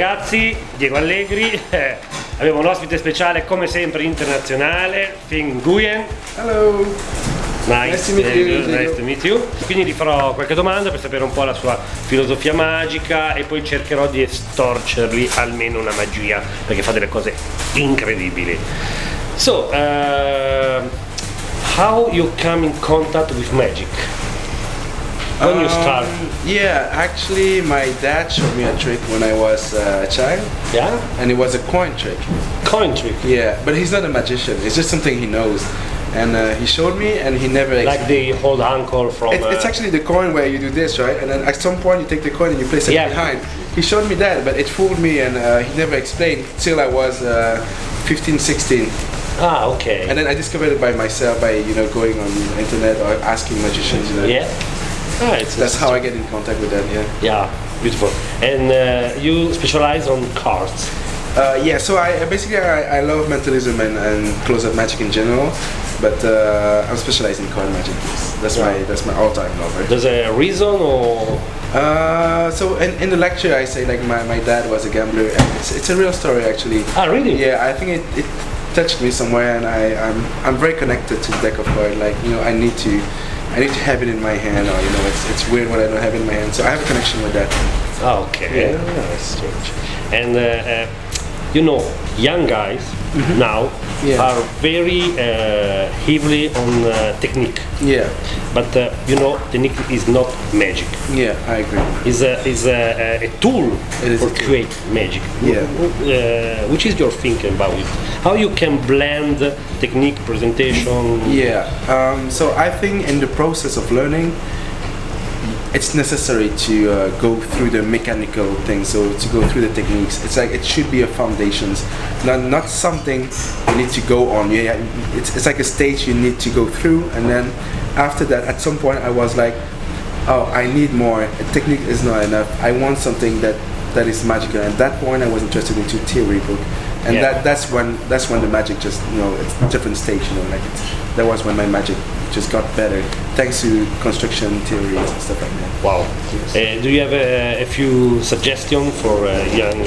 Ragazzi, Diego Allegri, abbiamo un ospite speciale come sempre internazionale, Think Nguyen. Hello. Nice to meet you. Quindi gli farò qualche domanda per sapere un po' la sua filosofia magica e poi cercherò di estorcergli almeno una magia, perché fa delle cose incredibili. So, how you come in contact with magic? When you start? Yeah, actually my dad showed me a trick when I was a child. Yeah? And it was a coin trick. Coin trick? Yeah, but he's not a magician, it's just something he knows. And he showed me and he never... Like the old uncle from... It's actually the coin where you do this, right? And then at some point you take the coin and you place it behind. He showed me that, but it fooled me and he never explained till I was 15, 16. Ah, okay. And then I discovered it by myself, by going on the internet or asking magicians, Yeah. Ah, that's how I get in contact with that, yeah. Yeah, beautiful. And you specialize on cards? Yeah, so I love mentalism and close-up magic in general, but I'm specialized in card magic. That's my all-time love. There's a reason, or? So in the lecture I say like my dad was a gambler, and it's a real story actually. Ah, really? Yeah, I think it touched me somewhere, and I'm very connected to the deck of cards. Like I need to have it in my hand, or it's weird when I don't have it in my hand. So I have a connection with that. Okay, yeah. That's strange. And young guys now are very heavily on technique. Yeah. But technique is not magic. Yeah, I agree. Is a tool for create magic. Yeah. Which is your thinking about it? How you can blend technique, presentation? Yeah. So I think in the process of learning, it's necessary to go through the mechanical things, so to go through the techniques. It's like it should be a foundations, not something you need to go on. Yeah, it's like a stage you need to go through, and then after that, at some point, I was like, oh, I need more. A technique is not enough. I want something that is magical. And at that point, I was interested into theory book, and that's when the magic just it's a different stage. That was when my magic just got better, thanks to construction theories and stuff like that. Wow. Yes. Do you have a few suggestions for young?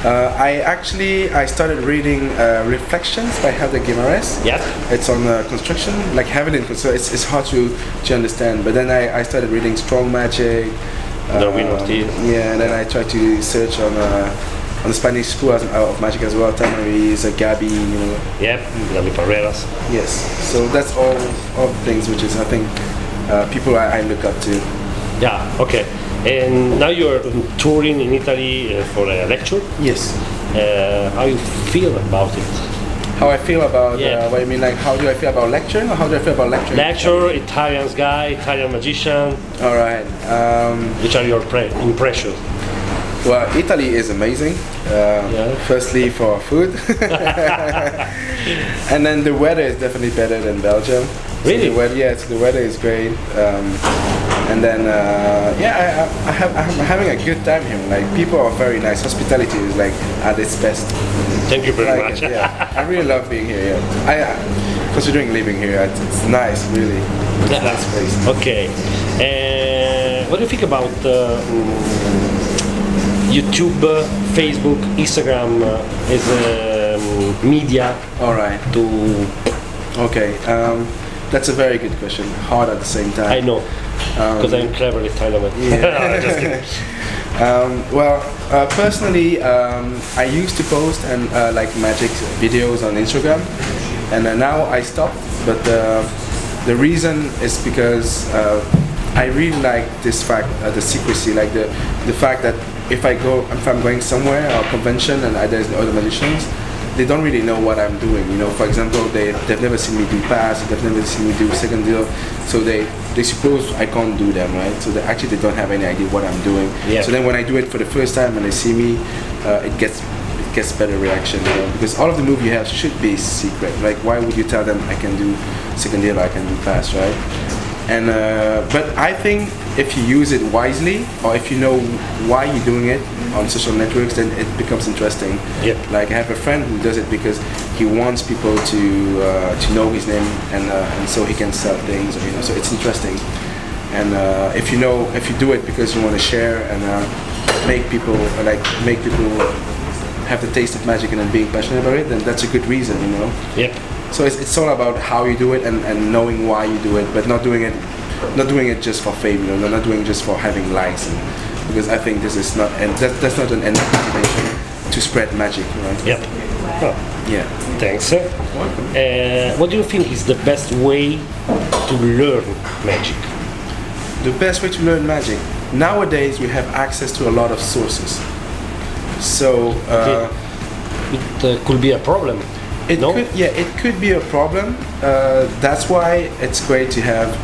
I started reading Reflections by Helder Guimaraes. Yeah. It's on construction, like heavily, so it's hard to understand. But then I started reading Strong Magic. Yeah, and then I tried to search on the Spanish school of magic as well, Tamariz, Gabi, Yep, Gabi Parreras. Yes, so that's all things which is, I think, people I look up to. Yeah, okay. And now you're touring in Italy for a lecture? Yes. How you feel about it? How I feel about, what you mean, like how do I feel about lecturing, or how do I feel about lecturing? Lecture, Italian guy, Italian magician. All right. Which are your impressions? Well, Italy is amazing. Firstly for food, and then the weather is definitely better than Belgium. Really? So the weather is great. And then I'm having a good time here. Like people are very nice. Hospitality is like at its best. Thank you very much. Yeah, I really love being here. Yeah. Considering living here, it's nice, really. It's a nice place. Okay. What do you think about YouTube, Facebook, Instagram as media? All right. Okay. That's a very good question. Hard at the same time. I know, because I'm clever Italian. Yeah. Just kidding. Personally, I used to post and like magic videos on Instagram, and now I stopped. But the reason is because I really like this fact, the secrecy, like the fact that if I'm going somewhere or convention and there's other magicians, they don't really know what I'm doing. For example, they've never seen me do pass, they've never seen me do second deal, so they suppose I can't do them, right? So they don't have any idea what I'm doing. Yeah. So then when I do it for the first time and they see me, it gets better reaction, because all of the moves you have should be secret. Like why would you tell them I can do second deal or I can do pass, right? And but I think if you use it wisely, or if you know why you're doing it on social networks, then it becomes interesting. Yep. Like I have a friend who does it because he wants people to know his name, and so he can sell things, so it's interesting. And if you do it because you want to share, and make people have the taste of magic and then being passionate about it, then that's a good reason, you know. Yep. So it's all about how you do it and knowing why you do it, but not doing it just for fame, you know, not doing it just for having likes, because I think this is not, and that's not an motivation to spread magic, right? Yep. Oh. Yeah. Thanks. What do you think is the best way to learn magic? The best way to learn magic. Nowadays we have access to a lot of sources. So it could be a problem. It could be a problem. That's why it's great to have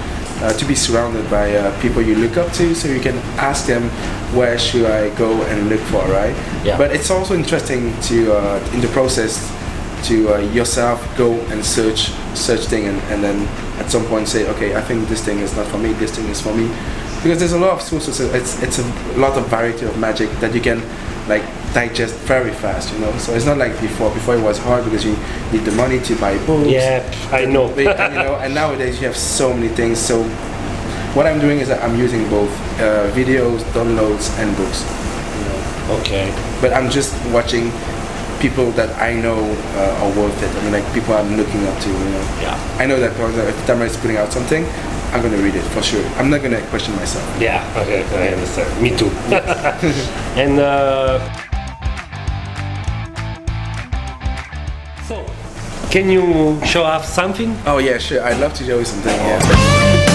to be surrounded by people you look up to, so you can ask them, where should I go and look for, right? Yeah. But it's also interesting to in the process to yourself go and search thing and then at some point say, okay, I think this thing is not for me, this thing is for me, because there's a lot of sources. It's a lot of variety of magic that you can like digest very fast, you know. So it's not like before it was hard because you need the money to buy books. Yeah, I know. You know, and nowadays you have so many things. So what I'm doing is that I'm using both videos, downloads and books, you know. Okay. But I'm just watching people that I know are worth it. I mean, like people I'm looking up to, you know. Yeah. I know that if Tamara is putting out something, I'm gonna read it for sure. I'm not gonna question myself. Yeah, okay, I understand. Me too. And so, can you show us something? Oh yeah, sure. I'd love to show you something. Yeah.